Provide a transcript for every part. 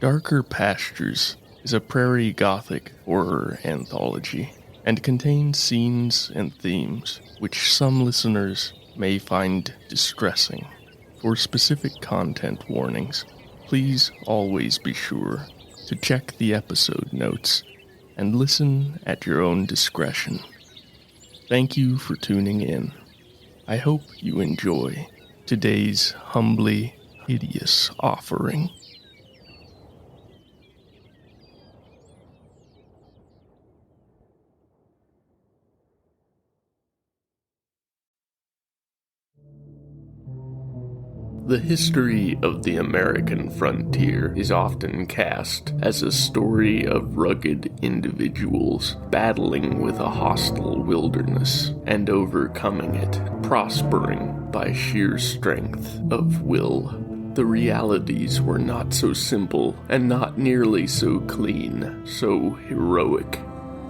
Darker Pastures is a prairie gothic horror anthology and contains scenes and themes which some listeners may find distressing. For specific content warnings, please always be sure to check the episode notes and listen at your own discretion. Thank you for tuning in. I hope you enjoy today's humbly hideous offering. The history of the American frontier is often cast as a story of rugged individuals battling with a hostile wilderness and overcoming it, prospering by sheer strength of will. The realities were not so simple and not nearly so clean, so heroic.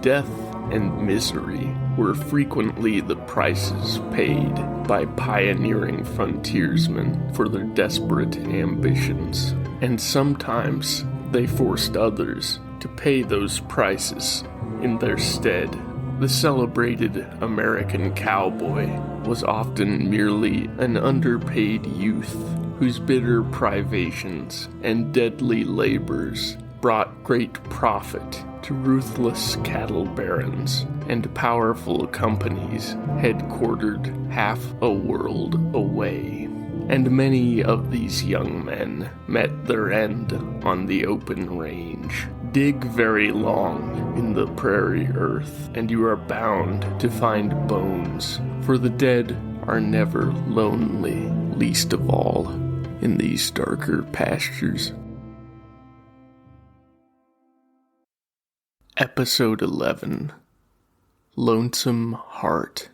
Death and misery were frequently the prices paid by pioneering frontiersmen for their desperate ambitions, and sometimes they forced others to pay those prices in their stead. The celebrated American cowboy was often merely an underpaid youth whose bitter privations and deadly labors brought great profit to ruthless cattle barons and powerful companies headquartered half a world away. And many of these young men met their end on the open range. Dig very long in the prairie earth, and you are bound to find bones, for the dead are never lonely, least of all in these darker pastures. Episode 11, Lonesome Heart.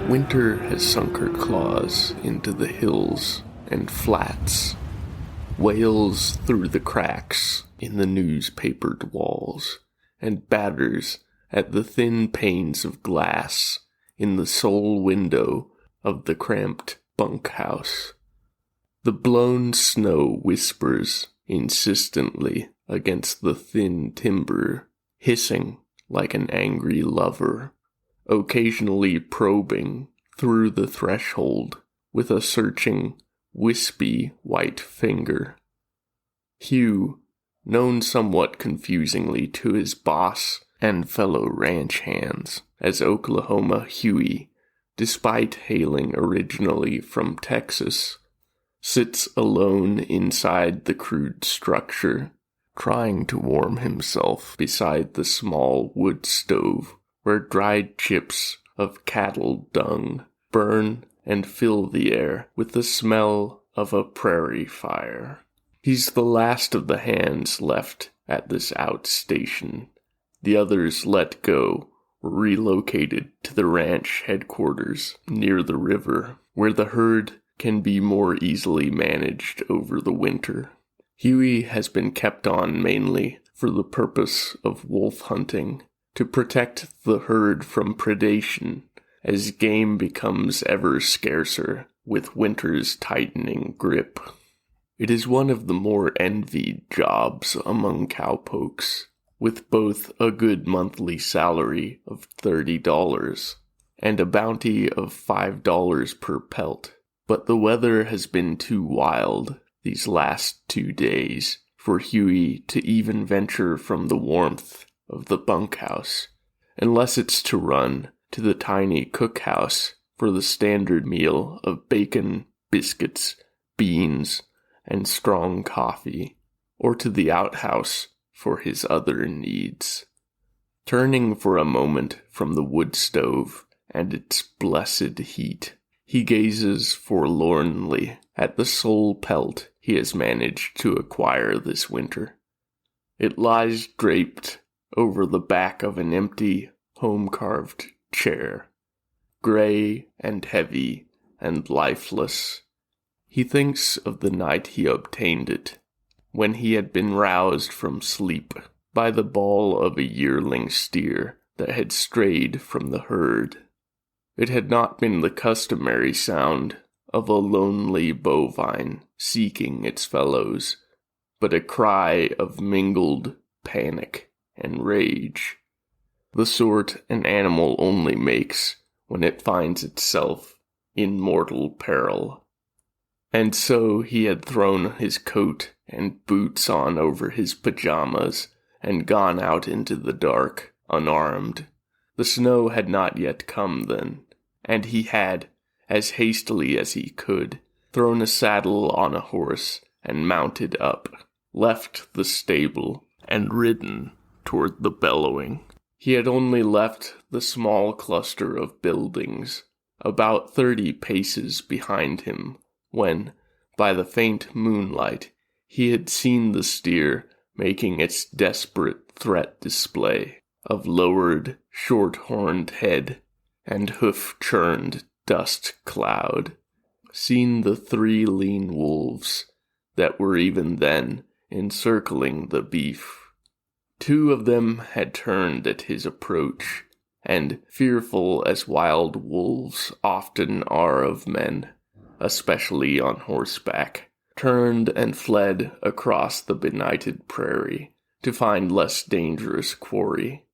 Winter has sunk her claws into the hills and flats, wails through the cracks in the newspapered walls, and batters at the thin panes of glass in the sole window of the cramped bunkhouse. The blown snow whispers insistently against the thin timber, hissing like an angry lover, occasionally probing through the threshold with a searching, wispy white finger. Hugh, known somewhat confusingly to his boss and fellow ranch hands as Oklahoma Huey, despite hailing originally from Texas, sits alone inside the crude structure, trying to warm himself beside the small wood stove where dried chips of cattle dung burn and fill the air with the smell of a prairie fire. He's the last of the hands left at this outstation. The others let go or relocated to the ranch headquarters near the river, where the herd can be more easily managed over the winter. Huey has been kept on mainly for the purpose of wolf hunting, to protect the herd from predation as game becomes ever scarcer with winter's tightening grip. It is one of the more envied jobs among cowpokes, with both a good monthly salary of $30 and a bounty of $5 per pelt. But the weather has been too wild these last 2 days for Huey to even venture from the warmth of the bunkhouse, unless it's to run to the tiny cookhouse for the standard meal of bacon, biscuits, beans, and strong coffee, or to the outhouse for his other needs. Turning for a moment from the wood stove and its blessed heat, he gazes forlornly at the sole pelt he has managed to acquire this winter. It lies draped over the back of an empty, home-carved chair, gray and heavy and lifeless. He thinks of the night he obtained it, when he had been roused from sleep by the bawl of a yearling steer that had strayed from the herd. It had not been the customary sound of a lonely bovine seeking its fellows, but a cry of mingled panic and rage, the sort an animal only makes when it finds itself in mortal peril. And so he had thrown his coat and boots on over his pajamas and gone out into the dark, unarmed. The snow had not yet come then, and he had, as hastily as he could, thrown a saddle on a horse and mounted up, left the stable, and ridden toward the bellowing. He had only left the small cluster of buildings about 30 paces behind him, when, by the faint moonlight, he had seen the steer making its desperate threat display of lowered, short-horned head and hoof-churned dust cloud, seen the 3 lean wolves that were even then encircling the beef. 2 of them had turned at his approach, and, fearful as wild wolves often are of men, especially on horseback, turned and fled across the benighted prairie to find less dangerous quarry.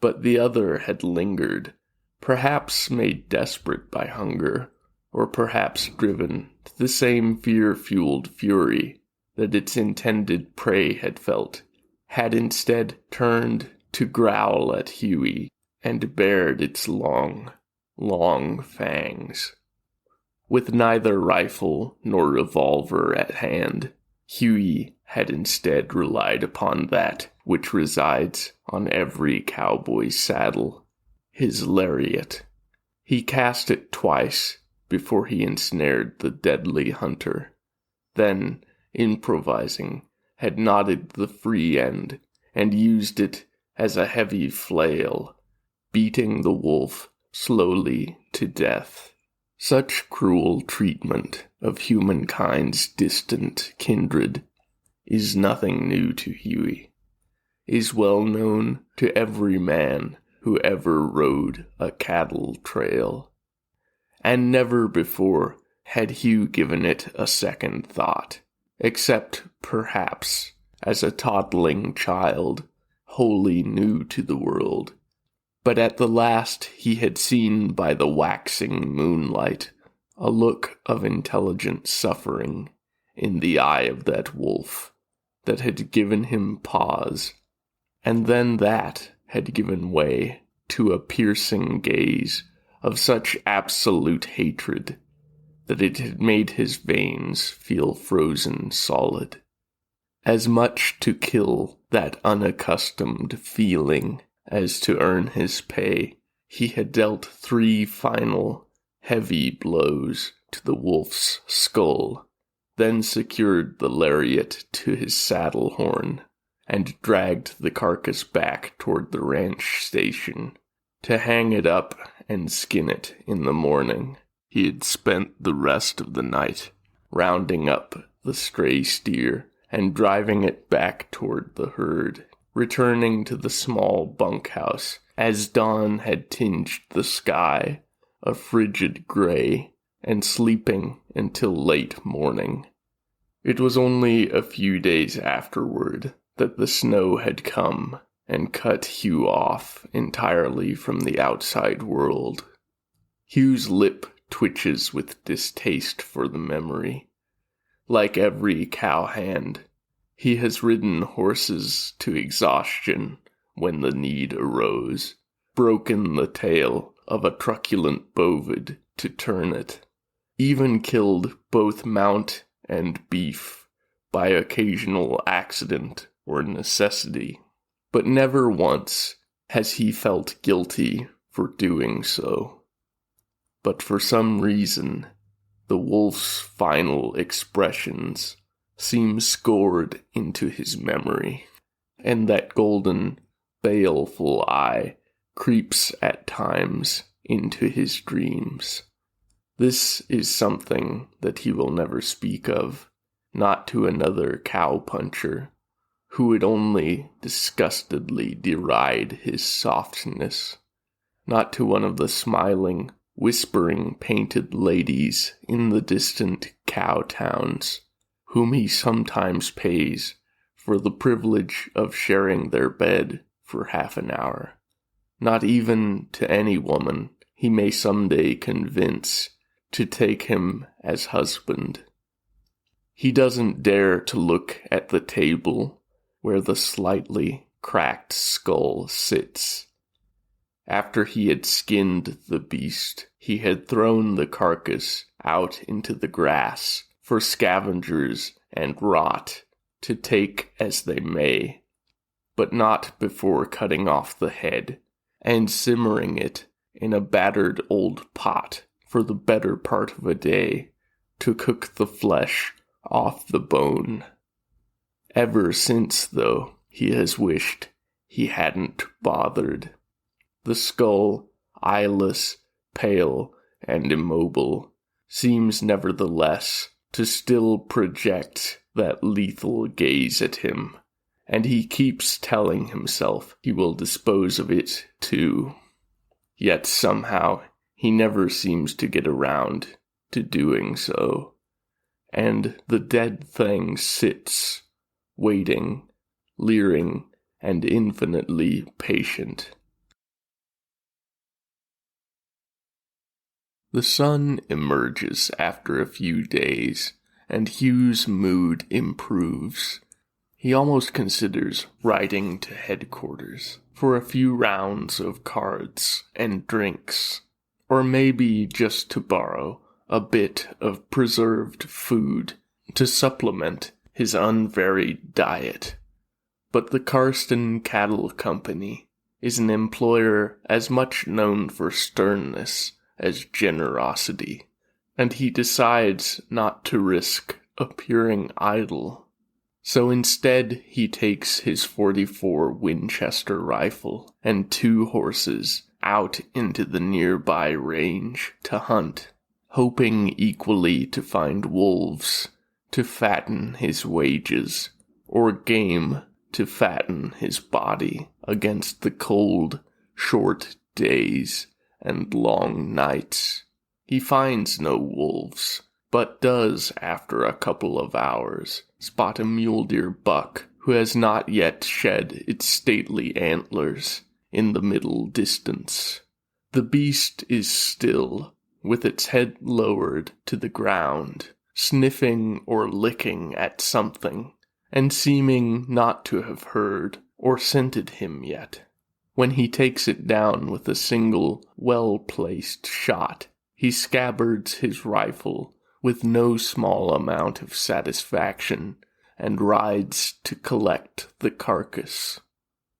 But the other had lingered, perhaps made desperate by hunger, or perhaps driven to the same fear-fueled fury that its intended prey had felt, had instead turned to growl at Huey and bared its long, long fangs. With neither rifle nor revolver at hand, Huey had instead relied upon that which resides on every cowboy's saddle, his lariat. He cast it twice before he ensnared the deadly hunter, then, improvising, had knotted the free end and used it as a heavy flail, beating the wolf slowly to death. Such cruel treatment of humankind's distant kindred is nothing new to Huey, is well known to every man who ever rode a cattle trail, and never before had Hugh given it a second thought, except, perhaps, as a toddling child, wholly new to the world. But at the last he had seen by the waxing moonlight a look of intelligent suffering in the eye of that wolf that had given him pause, and then that had given way to a piercing gaze of such absolute hatred that it had made his veins feel frozen solid. As much to kill that unaccustomed feeling as to earn his pay, he had dealt 3 final, heavy blows to the wolf's skull, then secured the lariat to his saddle horn, and dragged the carcass back toward the ranch station, to hang it up and skin it in the morning. He had spent the rest of the night rounding up the stray steer and driving it back toward the herd, returning to the small bunkhouse as dawn had tinged the sky a frigid gray, and sleeping until late morning. It was only a few days afterward that the snow had come and cut Hugh off entirely from the outside world. Hugh's lip twitches with distaste for the memory. Like every cowhand, he has ridden horses to exhaustion when the need arose, broken the tail of a truculent bovid to turn it, even killed both mount and beef by occasional accident or necessity. But never once has he felt guilty for doing so. But for some reason, the wolf's final expressions seem scored into his memory, and that golden, baleful eye creeps at times into his dreams. This is something that he will never speak of, not to another cowpuncher, who would only disgustedly deride his softness, not to one of the smiling, whispering painted ladies in the distant cow towns, whom he sometimes pays for the privilege of sharing their bed for half an hour. Not even to any woman he may someday convince to take him as husband. He doesn't dare to look at the table where the slightly cracked skull sits. After he had skinned the beast, he had thrown the carcass out into the grass for scavengers and rot to take as they may, but not before cutting off the head and simmering it in a battered old pot for the better part of a day to cook the flesh off the bone. Ever since, though, he has wished he hadn't bothered. The skull, eyeless, pale, and immobile, seems nevertheless to still project that lethal gaze at him, and he keeps telling himself he will dispose of it too. Yet somehow he never seems to get around to doing so, and the dead thing sits, waiting, leering, and infinitely patient. The sun emerges after a few days, and Hugh's mood improves. He almost considers riding to headquarters for a few rounds of cards and drinks, or maybe just to borrow a bit of preserved food to supplement his unvaried diet. But the Karsten Cattle Company is an employer as much known for sternness as generosity, and he decides not to risk appearing idle. So instead he takes his .44 Winchester rifle and 2 horses out into the nearby range to hunt, hoping equally to find wolves to fatten his wages, or game to fatten his body against the cold, short days and long nights. He finds no wolves, but does, after a couple of hours, spot a mule deer buck who has not yet shed its stately antlers in the middle distance. The beast is still, with its head lowered to the ground, sniffing or licking at something, and seeming not to have heard or scented him yet. When he takes it down with a single, well-placed shot, he scabbards his rifle with no small amount of satisfaction and rides to collect the carcass.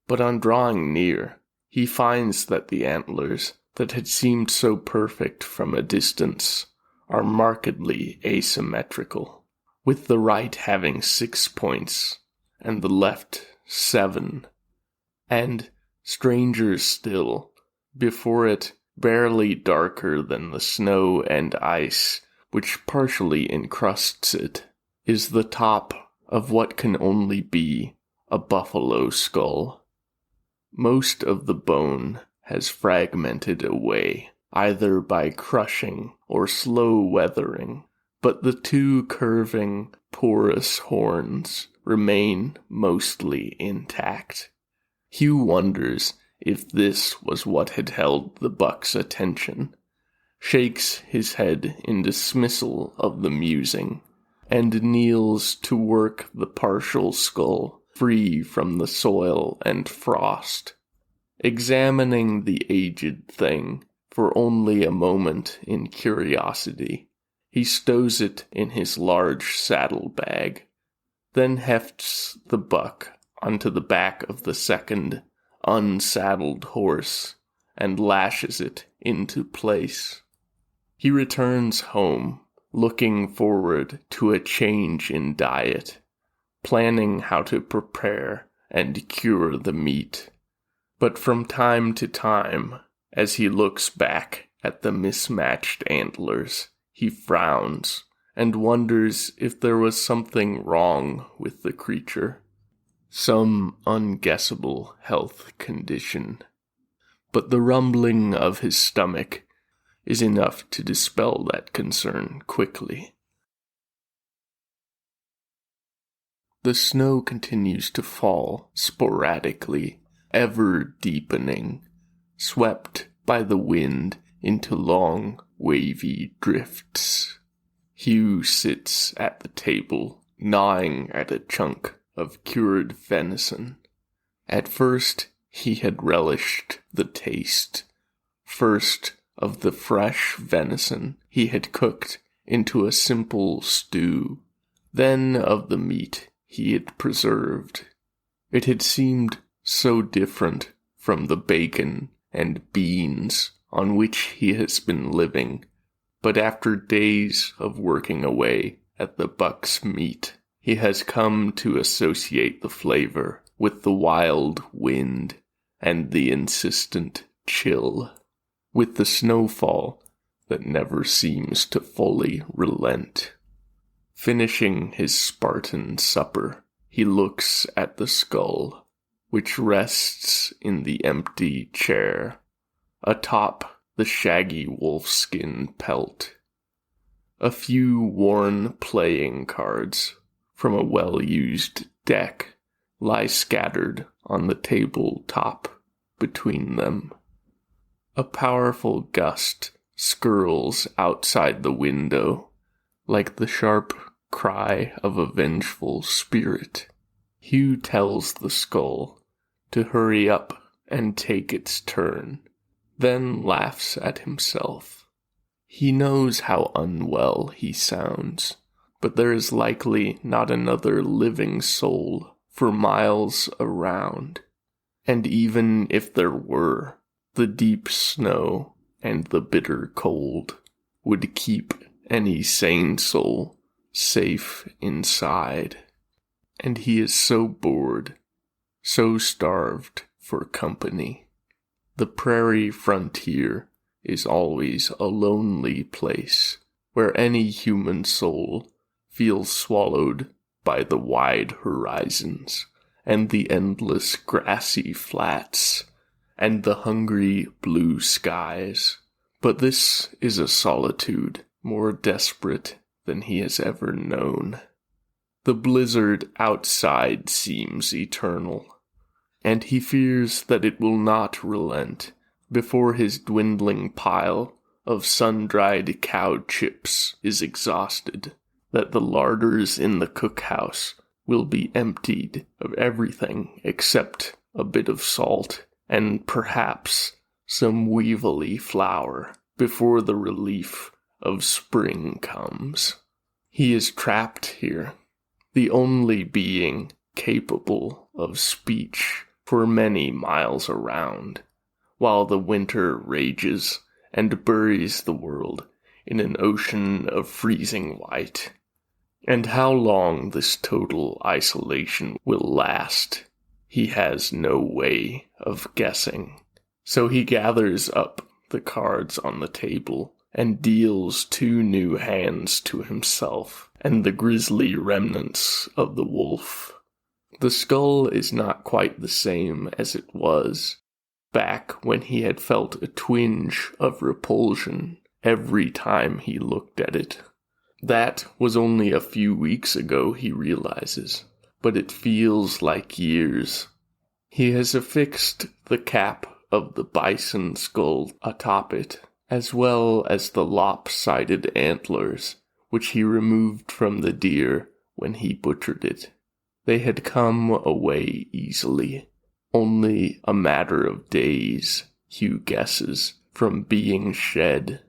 But on drawing near, he finds that the antlers that had seemed so perfect from a distance are markedly asymmetrical, with the right having 6 points and the left 7, and, stranger still, before it, barely darker than the snow and ice which partially encrusts it, is the top of what can only be a buffalo skull. Most of the bone has fragmented away, either by crushing or slow weathering, but the 2 curving, porous horns remain mostly intact. Hugh wonders if this was what had held the buck's attention, shakes his head in dismissal of the musing, and kneels to work the partial skull free from the soil and frost. Examining the aged thing for only a moment in curiosity, he stows it in his large saddlebag, then hefts the buck onto the back of the second, unsaddled horse, and lashes it into place. He returns home, looking forward to a change in diet, planning how to prepare and cure the meat. But from time to time, as he looks back at the mismatched antlers, he frowns and wonders if there was something wrong with the creature. Some unguessable health condition. But the rumbling of his stomach is enough to dispel that concern quickly. The snow continues to fall sporadically, ever deepening, swept by the wind into long, wavy drifts. Hugh sits at the table, gnawing at a chunk of cured venison. At first, he had relished the taste, first of the fresh venison he had cooked into a simple stew, then of the meat he had preserved. It had seemed so different from the bacon and beans on which he has been living, but after days of working away at the buck's meat, he has come to associate the flavor with the wild wind and the insistent chill, with the snowfall that never seems to fully relent. Finishing his Spartan supper, he looks at the skull, which rests in the empty chair, atop the shaggy wolfskin pelt. A few worn playing cards from a well-used deck lie scattered on the table top between them. A powerful gust skirls outside the window, like the sharp cry of a vengeful spirit. Hugh tells the skull to hurry up and take its turn, then laughs at himself. He knows how unwell he sounds, but there is likely not another living soul for miles around. And even if there were, the deep snow and the bitter cold would keep any sane soul safe inside. And he is so bored, so starved for company. The prairie frontier is always a lonely place where any human soul feels swallowed by the wide horizons and the endless grassy flats and the hungry blue skies. But this is a solitude more desperate than he has ever known. The blizzard outside seems eternal, and he fears that it will not relent before his dwindling pile of sun-dried cow chips is exhausted, that the larders in the cookhouse will be emptied of everything except a bit of salt and perhaps some weevily flour before the relief of spring comes. He is trapped here, the only being capable of speech for many miles around, while the winter rages and buries the world in an ocean of freezing white. And how long this total isolation will last, he has no way of guessing. So he gathers up the cards on the table and deals 2 new hands to himself and the grisly remnants of the wolf. The skull is not quite the same as it was back when he had felt a twinge of repulsion every time he looked at it. That was only a few weeks ago, he realizes, but it feels like years. He has affixed the cap of the bison skull atop it, as well as the lopsided antlers, which he removed from the deer when he butchered it. They had come away easily, only a matter of days, Hugh guesses, from being shed.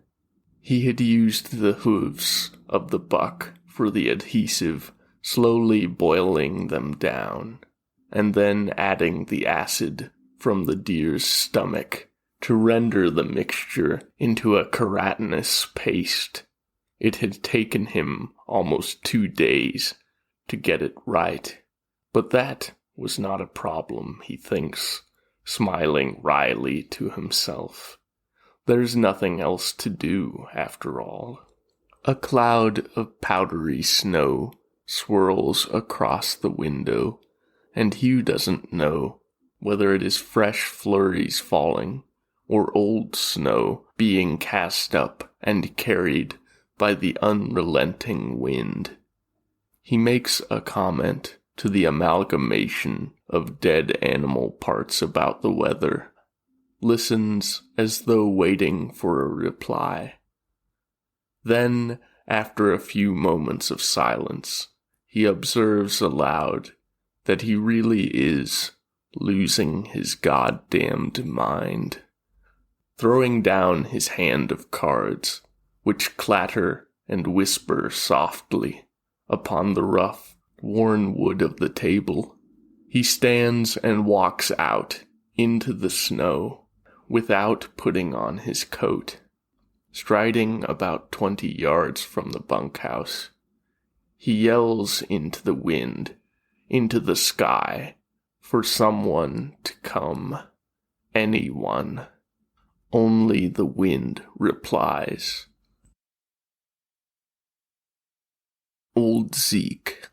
He had used the hooves of the buck for the adhesive, slowly boiling them down, and then adding the acid from the deer's stomach to render the mixture into a keratinous paste. It had taken him almost 2 days to get it right, but that was not a problem, he thinks, smiling wryly to himself. There's nothing else to do, after all. A cloud of powdery snow swirls across the window, and Hugh doesn't know whether it is fresh flurries falling or old snow being cast up and carried by the unrelenting wind. He makes a comment to the amalgamation of dead animal parts about the weather, listens as though waiting for a reply. Then, after a few moments of silence, he observes aloud that he really is losing his goddamned mind. Throwing down his hand of cards, which clatter and whisper softly upon the rough, worn wood of the table, he stands and walks out into the snow without putting on his coat. Striding about 20 yards from the bunkhouse, he yells into the wind, into the sky, for someone to come. Anyone. Only the wind replies. Old Zeke.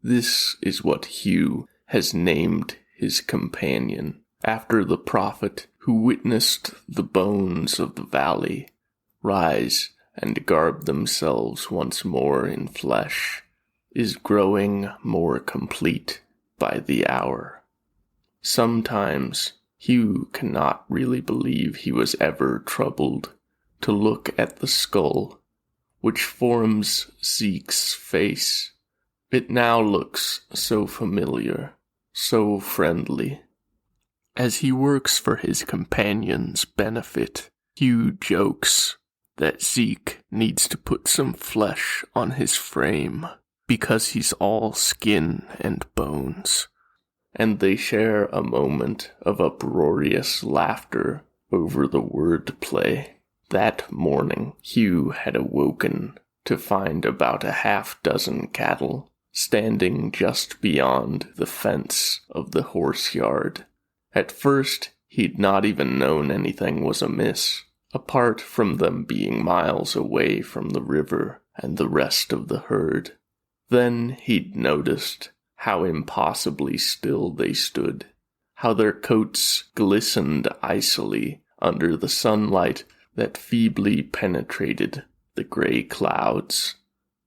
This is what Hugh has named his companion, after the prophet who witnessed the bones of the valley rise and garb themselves once more in flesh, is growing more complete by the hour. Sometimes Hugh cannot really believe he was ever troubled to look at the skull which forms Zeke's face. It now looks so familiar, so friendly. As he works for his companion's benefit, Hugh jokes that Zeke needs to put some flesh on his frame because he's all skin and bones. And they share a moment of uproarious laughter over the wordplay. That morning, Hugh had awoken to find about a half-dozen cattle standing just beyond the fence of the horse yard. At first, he'd not even known anything was amiss, apart from them being miles away from the river and the rest of the herd. Then he'd noticed how impossibly still they stood, how their coats glistened icily under the sunlight that feebly penetrated the gray clouds.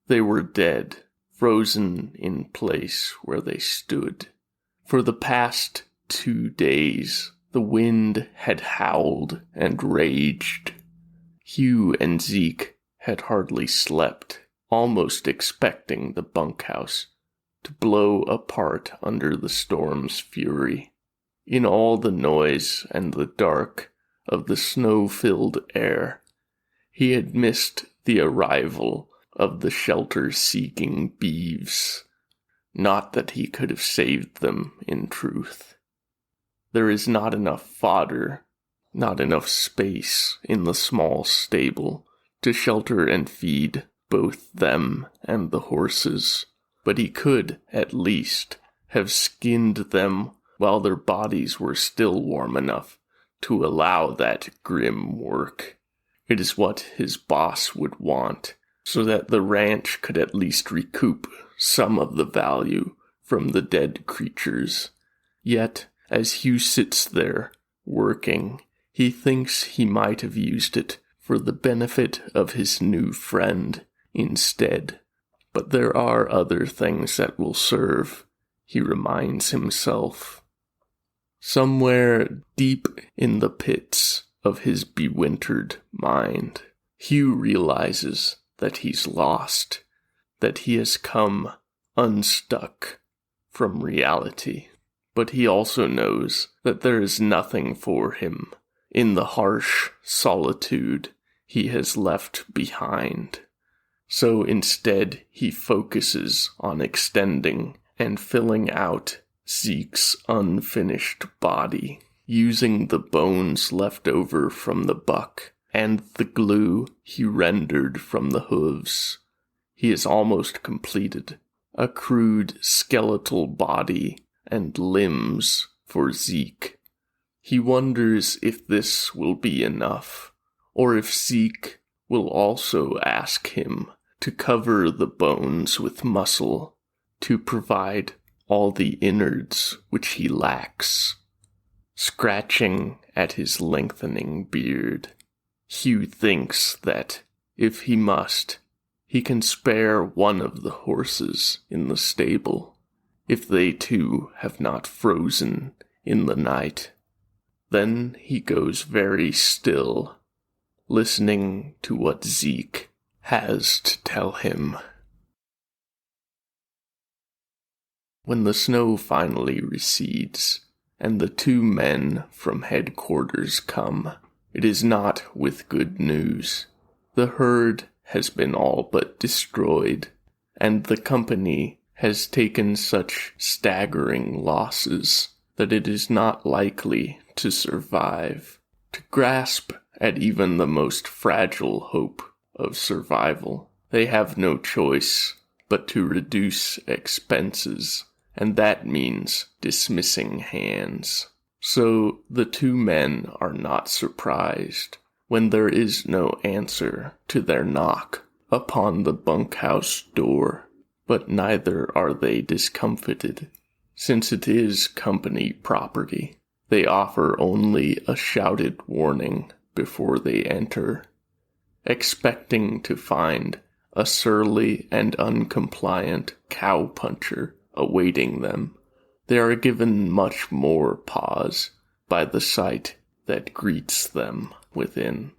They were dead, frozen in place where they stood. For the past 2 days, the wind had howled and raged. Hugh and Zeke had hardly slept, almost expecting the bunkhouse to blow apart under the storm's fury. In all the noise and the dark of the snow-filled air, he had missed the arrival of the shelter-seeking beeves. Not that he could have saved them, in truth. There is not enough fodder, not enough space in the small stable to shelter and feed both them and the horses, but he could, at least, have skinned them while their bodies were still warm enough to allow that grim work. It is what his boss would want, so that the ranch could at least recoup some of the value from the dead creatures. Yet, as Hugh sits there, working, he thinks he might have used it for the benefit of his new friend instead. But there are other things that will serve, he reminds himself. Somewhere deep in the pits of his bewintered mind, Hugh realizes that he's lost, that he has come unstuck from reality. But he also knows that there is nothing for him in the harsh solitude he has left behind. So instead, he focuses on extending and filling out Zeke's unfinished body, using the bones left over from the buck and the glue he rendered from the hooves. He has almost completed a crude skeletal body and limbs for Zeke. He wonders if this will be enough, or if Zeke will also ask him to cover the bones with muscle, to provide all the innards which he lacks. Scratching at his lengthening beard, Hugh thinks that, if he must, he can spare one of the horses in the stable, if they too have not frozen in the night. Then he goes very still, listening to what Zeke has to tell him. When the snow finally recedes, and the two men from headquarters come, it is not with good news. The herd has been all but destroyed, and the company has taken such staggering losses that it is not likely to survive, to grasp at even the most fragile hope of survival. They have no choice but to reduce expenses, and that means dismissing hands. So the two men are not surprised when there is no answer to their knock upon the bunkhouse door, but neither are they discomfited, since it is company property. They offer only a shouted warning before they enter, expecting to find a surly and uncompliant cowpuncher awaiting them. They are given much more pause by the sight that greets them within.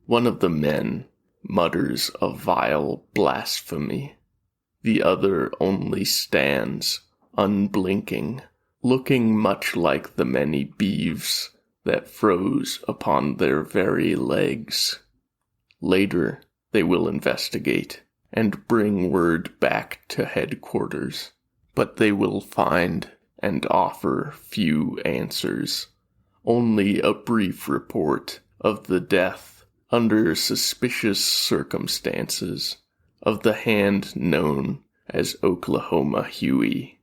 One of the men mutters a vile blasphemy. The other only stands, unblinking, looking much like the many beeves that froze upon their very legs. Later, they will investigate and bring word back to headquarters, but they will find and offer few answers, only a brief report of the death under suspicious circumstances of the hand known as Oklahoma Huey.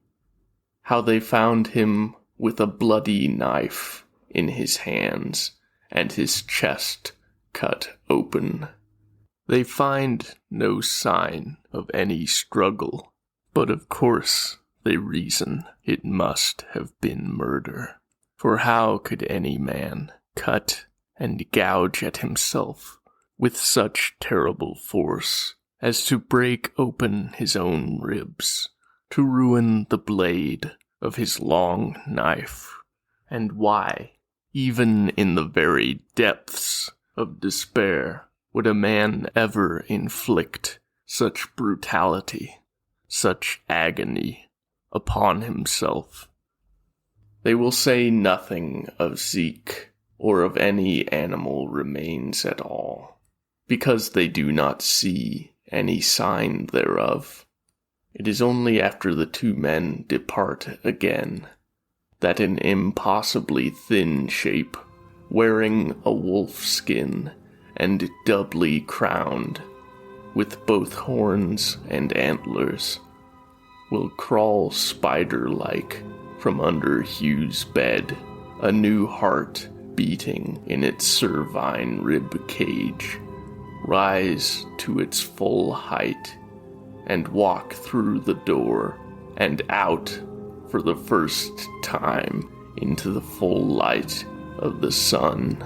How they found him with a bloody knife in his hands and his chest cut open. They find no sign of any struggle, but of course they reason it must have been murder. For how could any man cut and gouge at himself with such terrible force as to break open his own ribs, to ruin the blade of his long knife? And why, even in the very depths of despair, would a man ever inflict such brutality, such agony upon himself? They will say nothing of Zeke or of any animal remains at all, because they do not see any sign thereof. It is only after the two men depart again that an impossibly thin shape, wearing a wolf skin and doubly crowned, with both horns and antlers, will crawl spider-like from under Hugh's bed, a new heart beating in its cervine rib cage, rise to its full height, and walk through the door and out for the first time into the full light of the sun.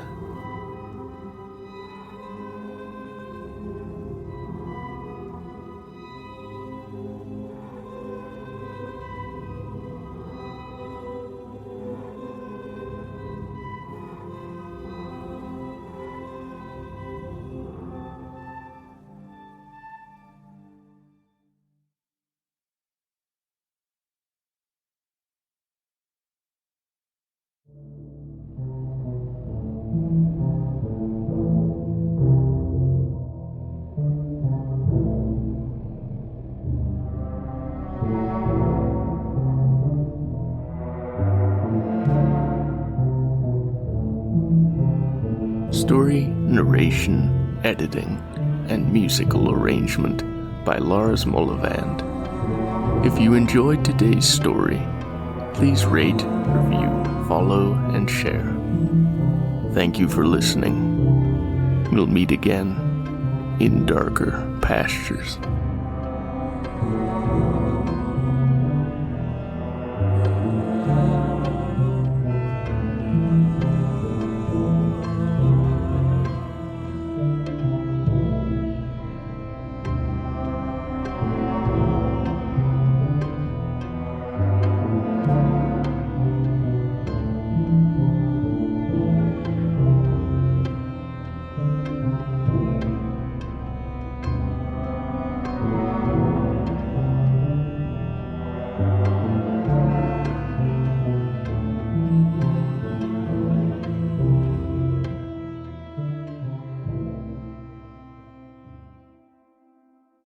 Story, narration, editing, and musical arrangement by Lars Mollevand. If you enjoyed today's story, please rate, review, follow, and share. Thank you for listening. We'll meet again in darker pastures.